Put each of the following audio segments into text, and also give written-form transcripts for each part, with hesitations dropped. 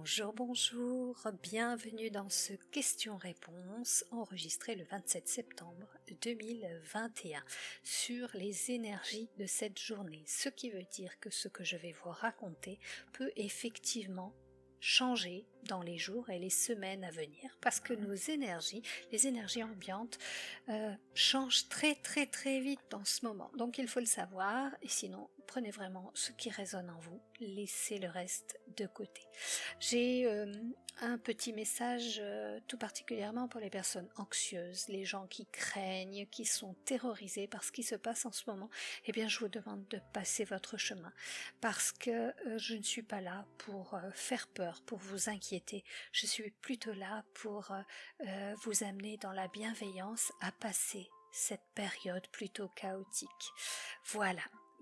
Bonjour, bonjour, bienvenue dans ce question-réponse enregistré le 27 septembre 2021 sur les énergies de cette journée, ce qui veut dire que ce que je vais vous raconter peut effectivement changer dans les jours et les semaines à venir parce que nos énergies, les énergies ambiantes changent très vite dans ce moment, donc il faut le savoir et sinon prenez vraiment ce qui résonne en vous, laissez le reste de côté. J'ai un petit message tout particulièrement pour les personnes anxieuses, les gens qui craignent, qui sont terrorisés par ce qui se passe en ce moment. Eh bien je vous demande de passer votre chemin parce que je ne suis pas là pour faire peur, pour vous inquiéter, je suis plutôt là pour vous amener dans la bienveillance à passer cette période plutôt chaotique. Voilà.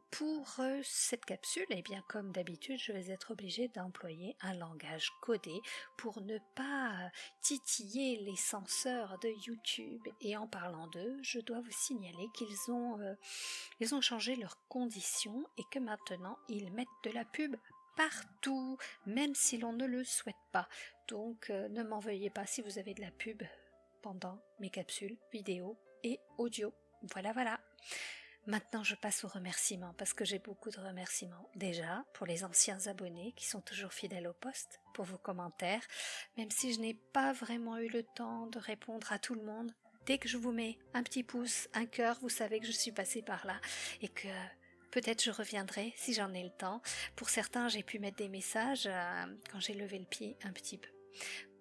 Pour cette capsule, eh bien comme d'habitude, je vais être obligée d'employer un langage codé pour ne pas titiller les censeurs de YouTube. Et en parlant d'eux, je dois vous signaler qu'ils ont changé leurs conditions et que maintenant ils mettent de la pub partout, même si l'on ne le souhaite pas. Donc ne m'en veuillez pas si vous avez de la pub pendant mes capsules vidéo et audio. Voilà. Maintenant je passe aux remerciements parce que j'ai beaucoup de remerciements. Déjà pour les anciens abonnés qui sont toujours fidèles au poste, pour vos commentaires, même si je n'ai pas vraiment eu le temps de répondre à tout le monde. Dès que je vous mets un petit pouce, un cœur, vous savez que je suis passée par là et que peut-être je reviendrai si j'en ai le temps. Pour certains j'ai pu mettre des messages quand j'ai levé le pied un petit peu.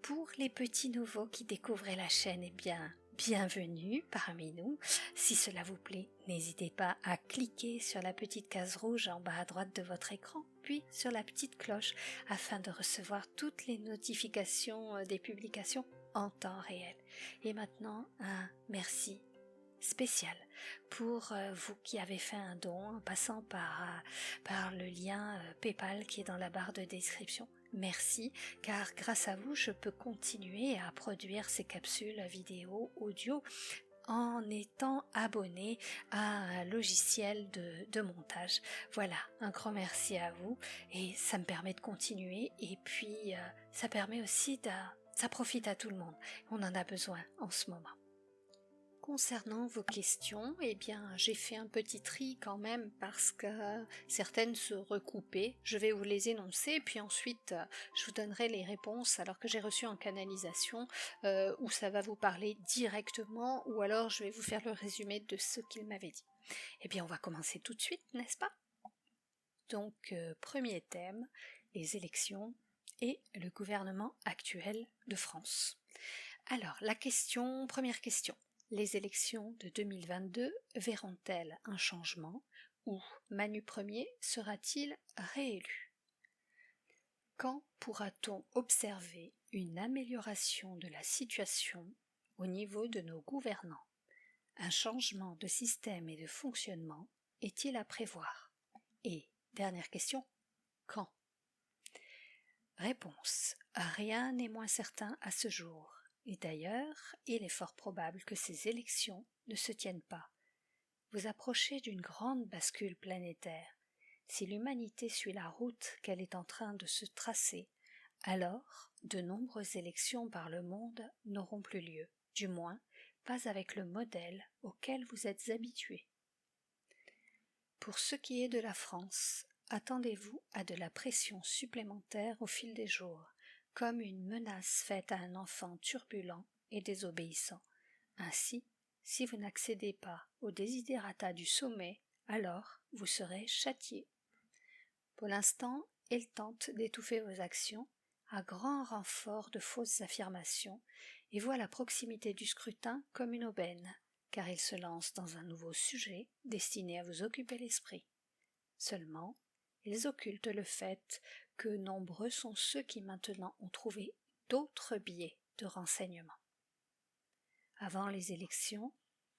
Pour les petits nouveaux qui découvrent la chaîne, eh bien, bienvenue parmi nous. Si cela vous plaît, n'hésitez pas à cliquer sur la petite case rouge en bas à droite de votre écran, puis sur la petite cloche afin de recevoir toutes les notifications des publications en temps réel. Et maintenant, un merci spécial pour vous qui avez fait un don en passant par le lien PayPal qui est dans la barre de description. Merci, car grâce à vous, je peux continuer à produire ces capsules vidéo, audio, en étant abonné à un logiciel de montage. Voilà, un grand merci à vous et ça me permet de continuer et puis ça permet aussi ça profite à tout le monde. On en a besoin en ce moment. Concernant vos questions, eh bien j'ai fait un petit tri quand même parce que certaines se recoupaient. Je vais vous les énoncer puis ensuite je vous donnerai les réponses alors que j'ai reçu en canalisation où ça va vous parler directement ou alors je vais vous faire le résumé de ce qu'il m'avait dit. Eh bien on va commencer tout de suite, n'est-ce pas? Donc premier thème, les élections et le gouvernement actuel de France. Alors première question. Les élections de 2022 verront-elles un changement ou Manu Ier sera-t-il réélu? Quand pourra-t-on observer une amélioration de la situation au niveau de nos gouvernants? Un changement de système et de fonctionnement est-il à prévoir? Et dernière question, quand? Réponse. Rien n'est moins certain à ce jour. Et d'ailleurs, il est fort probable que ces élections ne se tiennent pas. Vous approchez d'une grande bascule planétaire. Si l'humanité suit la route qu'elle est en train de se tracer, alors de nombreuses élections par le monde n'auront plus lieu, du moins pas avec le modèle auquel vous êtes habitués. Pour ce qui est de la France, attendez-vous à de la pression supplémentaire au fil des jours, comme une menace faite à un enfant turbulent et désobéissant. Ainsi, si vous n'accédez pas aux desiderata du sommet, alors vous serez châtié. Pour l'instant, il tente d'étouffer vos actions à grand renfort de fausses affirmations et voit la proximité du scrutin comme une aubaine, car il se lance dans un nouveau sujet destiné à vous occuper l'esprit. Seulement, ils occultent le fait que nombreux sont ceux qui maintenant ont trouvé d'autres biais de renseignement. Avant les élections,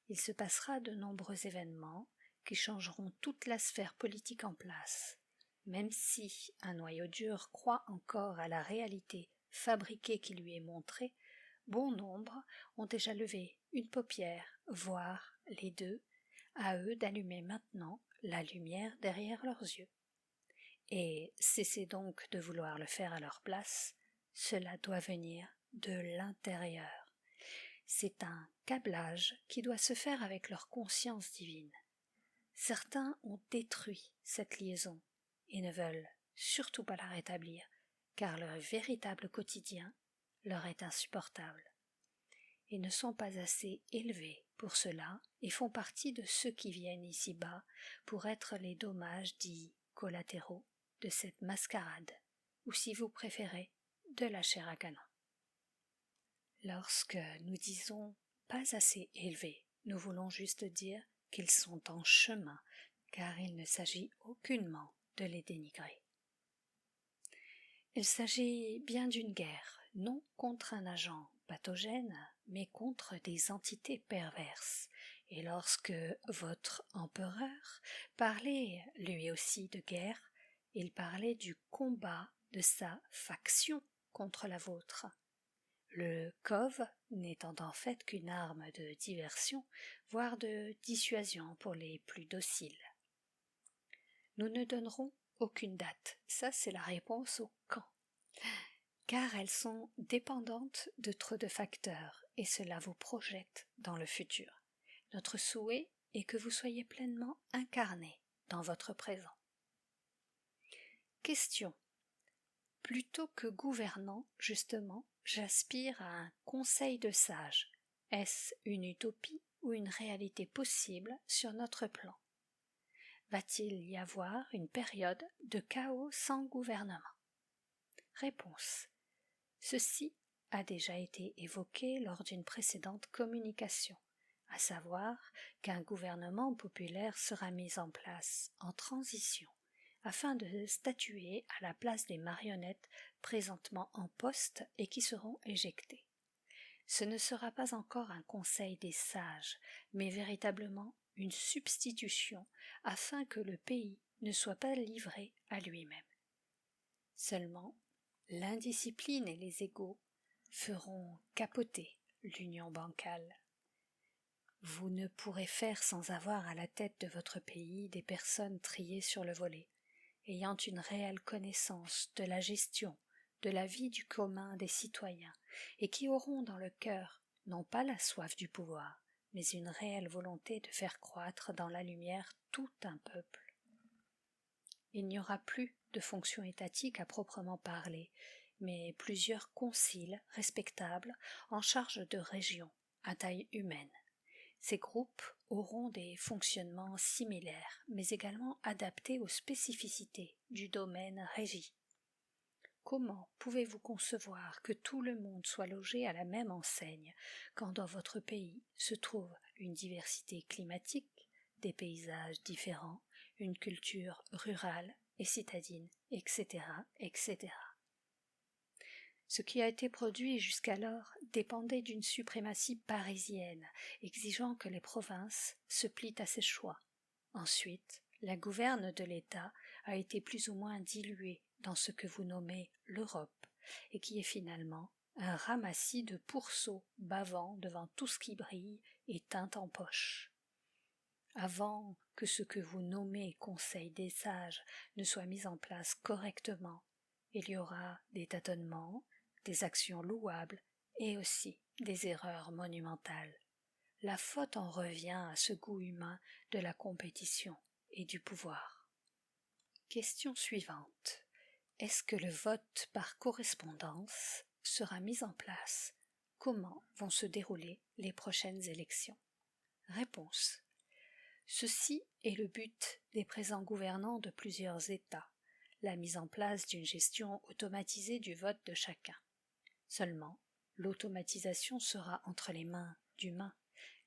il se passera de nombreux événements qui changeront toute la sphère politique en place. Même si un noyau dur croit encore à la réalité fabriquée qui lui est montrée, bon nombre ont déjà levé une paupière, voire les deux, à eux d'allumer maintenant la lumière derrière leurs yeux. Et cessez donc de vouloir le faire à leur place, cela doit venir de l'intérieur. C'est un câblage qui doit se faire avec leur conscience divine. Certains ont détruit cette liaison et ne veulent surtout pas la rétablir, car leur véritable quotidien leur est insupportable. Ils ne sont pas assez élevés pour cela et font partie de ceux qui viennent ici-bas pour être les dommages dits collatéraux de cette mascarade, ou si vous préférez, de la chair à canon. Lorsque nous disons pas assez élevés, nous voulons juste dire qu'ils sont en chemin, car il ne s'agit aucunement de les dénigrer. Il s'agit bien d'une guerre, non contre un agent pathogène, mais contre des entités perverses. Et lorsque votre empereur parlait lui aussi de guerre, il parlait du combat de sa faction contre la vôtre. Le cove n'étant en fait qu'une arme de diversion, voire de dissuasion pour les plus dociles. Nous ne donnerons aucune date, ça c'est la réponse au quand, car elles sont dépendantes de trop de facteurs et cela vous projette dans le futur. Notre souhait est que vous soyez pleinement incarné dans votre présent. Question. Plutôt que gouvernant, justement, j'aspire à un conseil de sage. Est-ce une utopie ou une réalité possible sur notre plan? Va-t-il y avoir une période de chaos sans gouvernement? Réponse. Ceci a déjà été évoqué lors d'une précédente communication, à savoir qu'un gouvernement populaire sera mis en place en transition afin de statuer à la place des marionnettes présentement en poste et qui seront éjectées. Ce ne sera pas encore un conseil des sages, mais véritablement une substitution afin que le pays ne soit pas livré à lui-même. Seulement, l'indiscipline et les égos feront capoter l'union bancale. Vous ne pourrez faire sans avoir à la tête de votre pays des personnes triées sur le volet, ayant une réelle connaissance de la gestion, de la vie du commun des citoyens, et qui auront dans le cœur non pas la soif du pouvoir, mais une réelle volonté de faire croître dans la lumière tout un peuple. Il n'y aura plus de fonction étatique à proprement parler, mais plusieurs conciles respectables en charge de régions à taille humaine. Ces groupes auront des fonctionnements similaires, mais également adaptés aux spécificités du domaine régi. Comment pouvez-vous concevoir que tout le monde soit logé à la même enseigne, quand dans votre pays se trouve une diversité climatique, des paysages différents, une culture rurale et citadine, etc., etc. Ce qui a été produit jusqu'alors dépendait d'une suprématie parisienne, exigeant que les provinces se plient à ses choix. Ensuite, la gouverne de l'État a été plus ou moins diluée dans ce que vous nommez l'Europe, et qui est finalement un ramassis de pourceaux bavant devant tout ce qui brille et teinte en poche. Avant que ce que vous nommez Conseil des sages ne soit mis en place correctement, il y aura des tâtonnements, des actions louables et aussi des erreurs monumentales. La faute en revient à ce goût humain de la compétition et du pouvoir. Question suivante. Est-ce que le vote par correspondance sera mis en place? Comment vont se dérouler les prochaines élections? Réponse. Ceci est le but des présents gouvernants de plusieurs États, la mise en place d'une gestion automatisée du vote de chacun. Seulement, l'automatisation sera entre les mains d'humains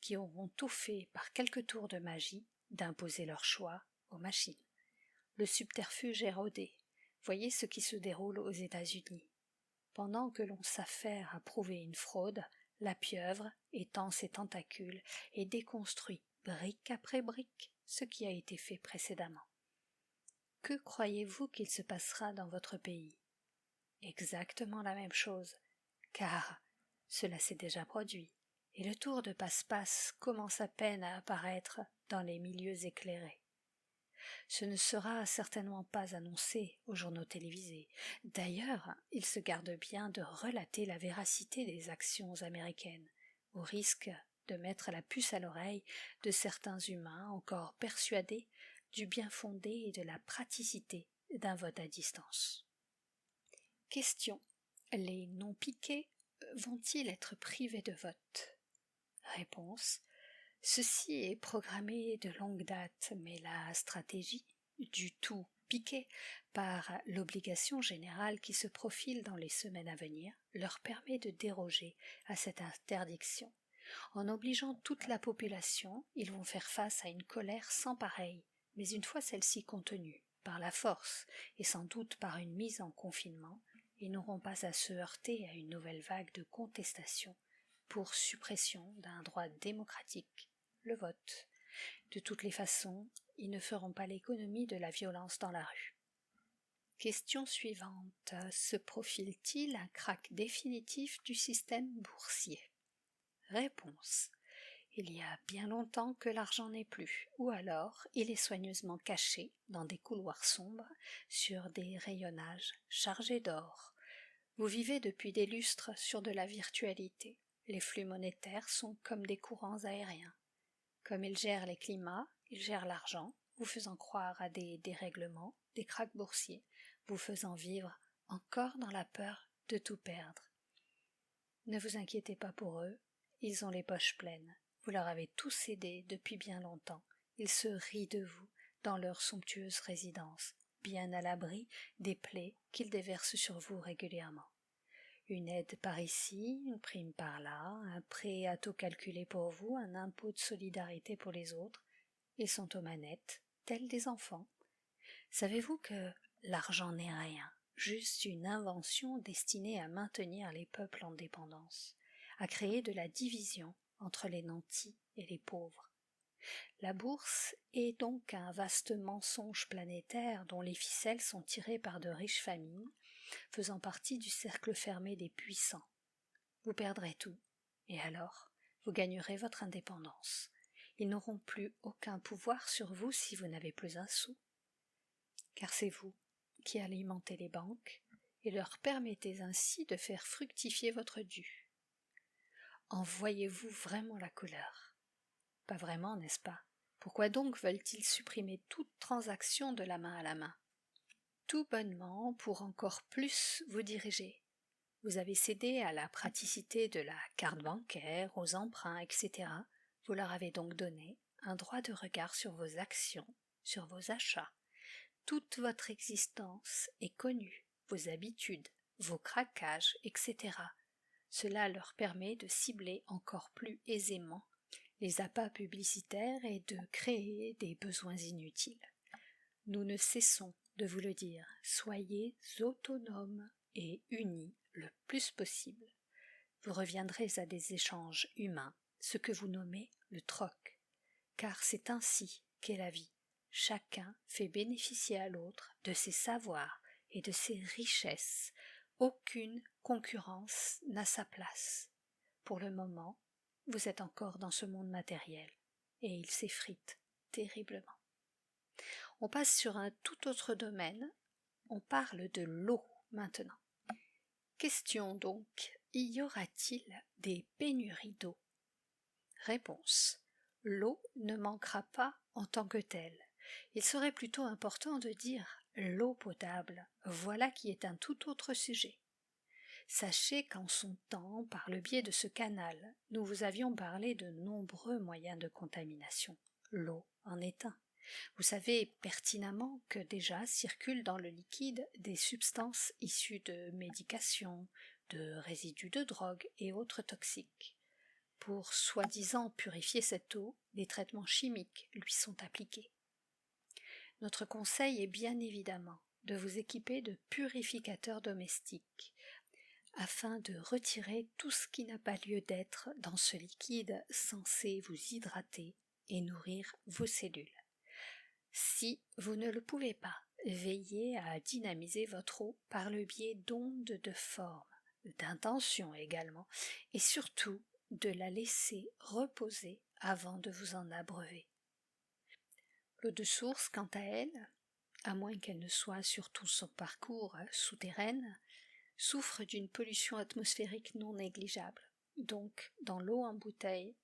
qui auront tout fait par quelques tours de magie d'imposer leur choix aux machines. Le subterfuge est rodé. Voyez ce qui se déroule aux États-Unis. Pendant que l'on s'affaire à prouver une fraude, la pieuvre étend ses tentacules et déconstruit brique après brique ce qui a été fait précédemment. Que croyez-vous qu'il se passera dans votre pays? Exactement la même chose, car cela s'est déjà produit, et le tour de passe-passe commence à peine à apparaître dans les milieux éclairés. Ce ne sera certainement pas annoncé aux journaux télévisés. D'ailleurs, il se garde bien de relater la véracité des actions américaines, au risque de mettre la puce à l'oreille de certains humains encore persuadés du bien fondé et de la praticité d'un vote à distance. Question. Les non-piqués vont-ils être privés de vote? Réponse. Ceci est programmé de longue date, mais la stratégie du tout piqué par l'obligation générale qui se profile dans les semaines à venir leur permet de déroger à cette interdiction. En obligeant toute la population, ils vont faire face à une colère sans pareille, mais une fois celle-ci contenue par la force et sans doute par une mise en confinement, ils n'auront pas à se heurter à une nouvelle vague de contestation pour suppression d'un droit démocratique, le vote. De toutes les façons, ils ne feront pas l'économie de la violence dans la rue. Question suivante. Se profile-t-il un krach définitif du système boursier? Réponse. Il y a bien longtemps que l'argent n'est plus, ou alors il est soigneusement caché dans des couloirs sombres sur des rayonnages chargés d'or. Vous vivez depuis des lustres sur de la virtualité. Les flux monétaires sont comme des courants aériens. Comme ils gèrent les climats, ils gèrent l'argent, vous faisant croire à des dérèglements, des krachs boursiers, vous faisant vivre encore dans la peur de tout perdre. Ne vous inquiétez pas pour eux, ils ont les poches pleines. Vous leur avez tout cédé depuis bien longtemps. Ils se rient de vous dans leur somptueuse résidence, bien à l'abri des plaies qu'ils déversent sur vous régulièrement. Une aide par ici, une prime par là, un prêt à taux calculé pour vous, un impôt de solidarité pour les autres. Ils sont aux manettes, tels des enfants. Savez-vous que l'argent n'est rien, juste une invention destinée à maintenir les peuples en dépendance, à créer de la division entre les nantis et les pauvres. La bourse est donc un vaste mensonge planétaire dont les ficelles sont tirées par de riches familles, faisant partie du cercle fermé des puissants. Vous perdrez tout, et alors vous gagnerez votre indépendance. Ils n'auront plus aucun pouvoir sur vous si vous n'avez plus un sou. Car c'est vous qui alimentez les banques et leur permettez ainsi de faire fructifier votre dû. En voyez-vous vraiment la couleur? Pas vraiment, n'est-ce pas? Pourquoi donc veulent-ils supprimer toute transaction de la main à la main? Tout bonnement pour encore plus vous diriger. Vous avez cédé à la praticité de la carte bancaire, aux emprunts, etc. Vous leur avez donc donné un droit de regard sur vos actions, sur vos achats. Toute votre existence est connue, vos habitudes, vos craquages, etc. Cela leur permet de cibler encore plus aisément les appâts publicitaires et de créer des besoins inutiles. Nous ne cessons de vous le dire, soyez autonomes et unis le plus possible. Vous reviendrez à des échanges humains, ce que vous nommez le troc, car c'est ainsi qu'est la vie. Chacun fait bénéficier à l'autre de ses savoirs et de ses richesses. Aucune concurrence n'a sa place. Pour le moment, vous êtes encore dans ce monde matériel, et il s'effrite terriblement. On passe sur un tout autre domaine, on parle de l'eau maintenant. Question donc, y aura-t-il des pénuries d'eau? Réponse. L'eau ne manquera pas en tant que telle. Il serait plutôt important de dire l'eau potable, voilà qui est un tout autre sujet. Sachez qu'en son temps, par le biais de ce canal, nous vous avions parlé de nombreux moyens de contamination. L'eau en est un. Vous savez pertinemment que déjà circulent dans le liquide des substances issues de médications, de résidus de drogue et autres toxiques. Pour soi-disant purifier cette eau, des traitements chimiques lui sont appliqués. Notre conseil est bien évidemment de vous équiper de purificateurs domestiques, afin de retirer tout ce qui n'a pas lieu d'être dans ce liquide censé vous hydrater et nourrir vos cellules. Si vous ne le pouvez pas, veillez à dynamiser votre eau par le biais d'ondes de forme, d'intention également, et surtout de la laisser reposer avant de vous en abreuver. L'eau de source, quant à elle, à moins qu'elle ne soit sur tout son parcours souterraine, souffre d'une pollution atmosphérique non négligeable. Donc, dans l'eau en bouteille,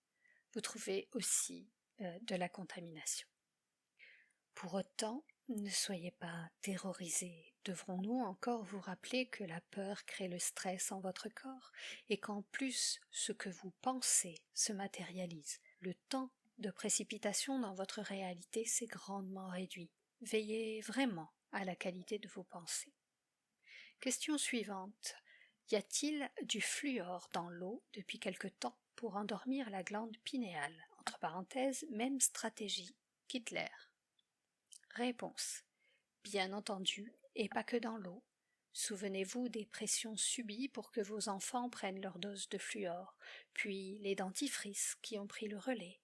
vous trouvez aussi de la contamination. Pour autant, ne soyez pas terrorisés. Devrons-nous encore vous rappeler que la peur crée le stress en votre corps et qu'en plus, ce que vous pensez se matérialise. Le temps de précipitation dans votre réalité s'est grandement réduit. Veillez vraiment à la qualité de vos pensées. Question suivante. Y a-t-il du fluor dans l'eau depuis quelque temps pour endormir la glande pinéale? Entre parenthèses, même stratégie qu'Hitler. Réponse. Bien entendu, et pas que dans l'eau. Souvenez-vous des pressions subies pour que vos enfants prennent leur dose de fluor, puis les dentifrices qui ont pris le relais,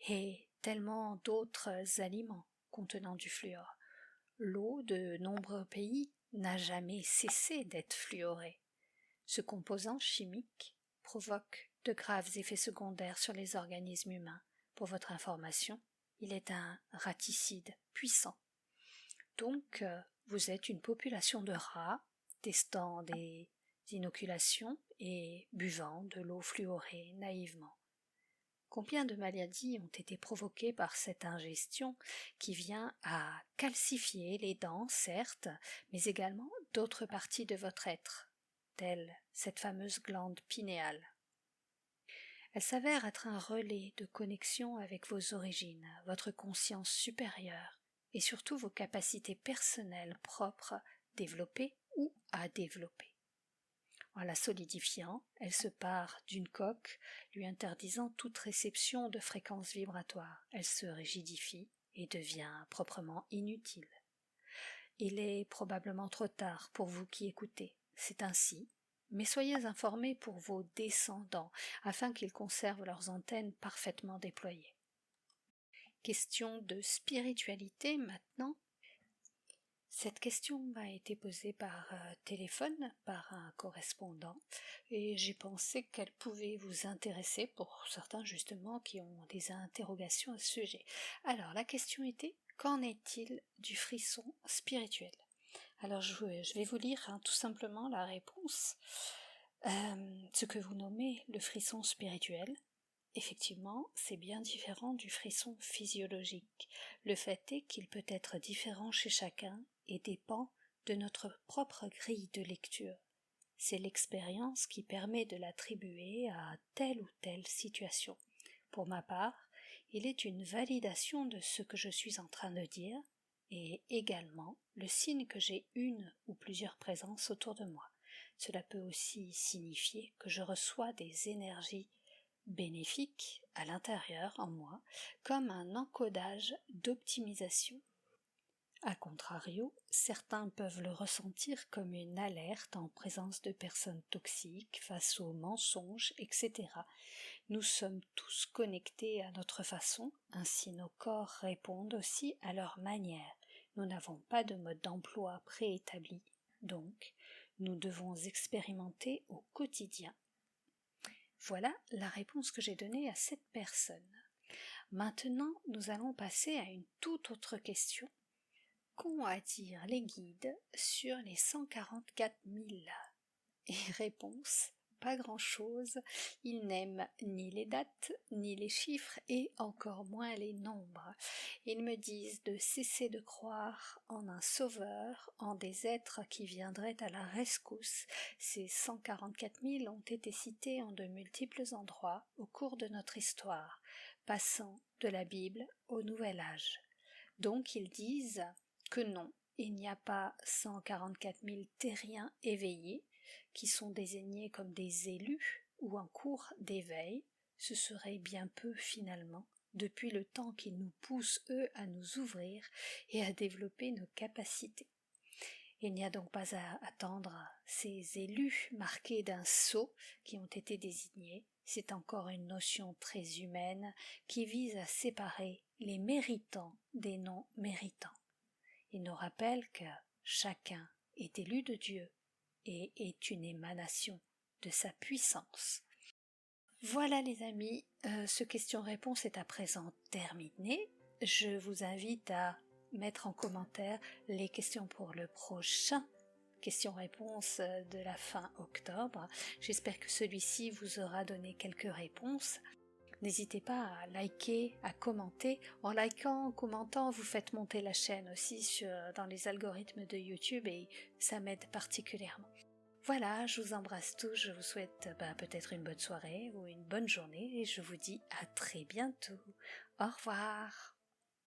et tellement d'autres aliments contenant du fluor. L'eau de nombreux pays n'a jamais cessé d'être fluorée. Ce composant chimique provoque de graves effets secondaires sur les organismes humains. Pour votre information, il est un raticide puissant. Donc, vous êtes une population de rats testant des inoculations et buvant de l'eau fluorée naïvement. Combien de maladies ont été provoquées par cette ingestion qui vient à calcifier les dents, certes, mais également d'autres parties de votre être, telle cette fameuse glande pinéale. Elle s'avère être un relais de connexion avec vos origines, votre conscience supérieure et surtout vos capacités personnelles propres développées ou à développer. En la solidifiant, elle se pare d'une coque lui interdisant toute réception de fréquences vibratoires. Elle se rigidifie et devient proprement inutile. Il est probablement trop tard pour vous qui écoutez. C'est ainsi, mais soyez informés pour vos descendants afin qu'ils conservent leurs antennes parfaitement déployées. Question de spiritualité maintenant. Cette question m'a été posée par téléphone par un correspondant et j'ai pensé qu'elle pouvait vous intéresser pour certains justement qui ont des interrogations à ce sujet. Alors la question était: qu'en est-il du frisson spirituel? Alors je vais vous lire tout simplement la réponse. Ce que vous nommez le frisson spirituel, effectivement, c'est bien différent du frisson physiologique. Le fait est qu'il peut être différent chez chacun et dépend de notre propre grille de lecture. C'est l'expérience qui permet de l'attribuer à telle ou telle situation. Pour ma part, il est une validation de ce que je suis en train de dire et également le signe que j'ai une ou plusieurs présences autour de moi. Cela peut aussi signifier que je reçois des énergies bénéfique à l'intérieur en moi comme un encodage d'optimisation. A contrario, certains peuvent le ressentir comme une alerte en présence de personnes toxiques face aux mensonges, etc. Nous sommes tous connectés à notre façon, ainsi nos corps répondent aussi à leur manière. Nous n'avons pas de mode d'emploi préétabli, donc nous devons expérimenter au quotidien. Voilà la réponse que j'ai donnée à cette personne. Maintenant, nous allons passer à une toute autre question. Qu'ont à dire les guides sur les 144 000? Et réponse: pas grand-chose. Ils n'aiment ni les dates, ni les chiffres, et encore moins les nombres. Ils me disent de cesser de croire en un sauveur, en des êtres qui viendraient à la rescousse. Ces 144 000 ont été cités en de multiples endroits au cours de notre histoire, passant de la Bible au Nouvel Âge. Donc ils disent que non, il n'y a pas 144 000 terriens éveillés, qui sont désignés comme des élus ou en cours d'éveil. Ce serait bien peu finalement, depuis le temps qu'ils nous poussent eux à nous ouvrir et à développer nos capacités. Il n'y a donc pas à attendre ces élus marqués d'un sceau qui ont été désignés. C'est encore une notion très humaine qui vise à séparer les méritants des non méritants. Il nous rappelle que chacun est élu de Dieu et est une émanation de sa puissance. Voilà les amis, ce question-réponse est à présent terminé. je vous invite à mettre en commentaire les questions pour le prochain questions-réponses de la fin octobre. J'espère que celui-ci vous aura donné quelques réponses. N'hésitez pas à liker, à commenter. En likant, en commentant, vous faites monter la chaîne aussi dans les algorithmes de YouTube et ça m'aide particulièrement. Voilà, je vous embrasse tous, je vous souhaite peut-être une bonne soirée ou une bonne journée et je vous dis à très bientôt. Au revoir.